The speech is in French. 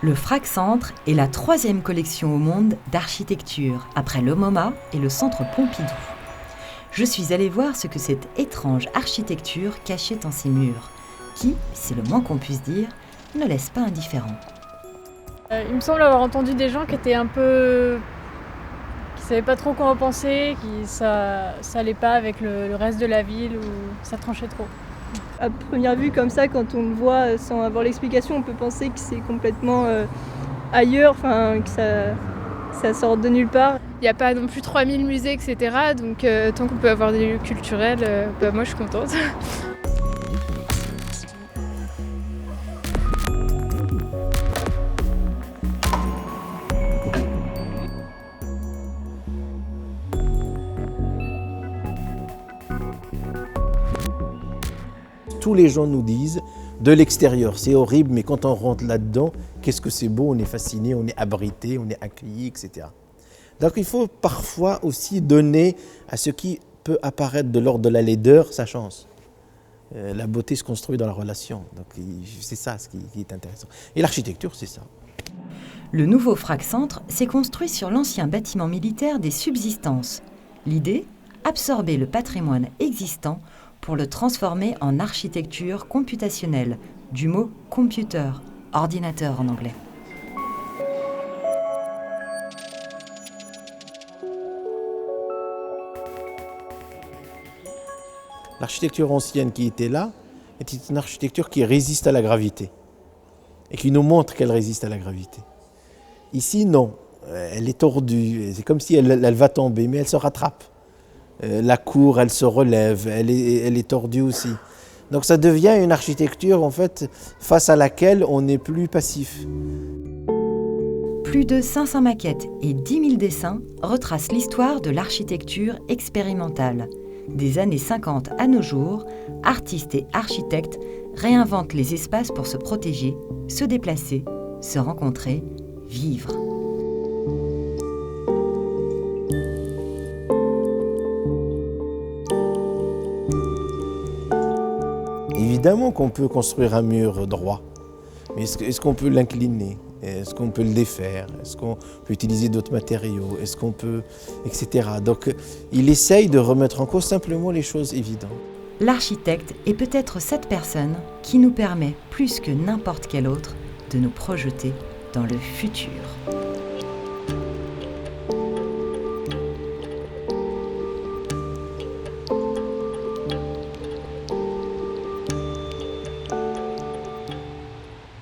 Le Frac Centre est la 3e collection au monde d'architecture, après le MoMA et le Centre Pompidou. Je suis allée voir ce que cette étrange architecture cachait en ses murs, qui, c'est le moins qu'on puisse dire, ne laisse pas indifférent. Il me semble avoir entendu des gens qui étaient un peu... qui savaient pas trop quoi en penser, ça allait pas avec le reste de la ville, ou ça tranchait trop. À première vue, comme ça, quand on le voit sans avoir l'explication, on peut penser que c'est complètement ailleurs, que ça sort de nulle part. Il n'y a pas non plus 3000 musées, etc. Donc tant qu'on peut avoir des lieux culturels, moi je suis contente. Tous les gens nous disent, de l'extérieur, c'est horrible, mais quand on rentre là-dedans, qu'est-ce que c'est beau, on est fasciné, on est abrité, on est accueilli, etc. Donc il faut parfois aussi donner à ce qui peut apparaître de l'ordre de la laideur sa chance. La beauté se construit dans la relation, donc c'est ça ce qui est intéressant. Et l'architecture, c'est ça. Le nouveau Frac Centre s'est construit sur l'ancien bâtiment militaire des Subsistances. L'idée ? Absorber le patrimoine existant pour le transformer en architecture computationnelle, du mot « computer », ordinateur en anglais. L'architecture ancienne qui était là était une architecture qui résiste à la gravité et qui nous montre qu'elle résiste à la gravité. Ici, non, elle est tordue, c'est comme si elle va tomber, mais elle se rattrape. La cour, elle se relève, elle est tordue aussi. Donc ça devient une architecture en fait face à laquelle on n'est plus passif. Plus de 500 maquettes et 10 000 dessins retracent l'histoire de l'architecture expérimentale. Des années 50 à nos jours, artistes et architectes réinventent les espaces pour se protéger, se déplacer, se rencontrer, vivre. Évidemment qu'on peut construire un mur droit, mais est-ce qu'on peut l'incliner? Est-ce qu'on peut le défaire? Est-ce qu'on peut utiliser d'autres matériaux? Est-ce qu'on peut... etc. Donc il essaye de remettre en cause simplement les choses évidentes. L'architecte est peut-être cette personne qui nous permet, plus que n'importe quelle autre, de nous projeter dans le futur.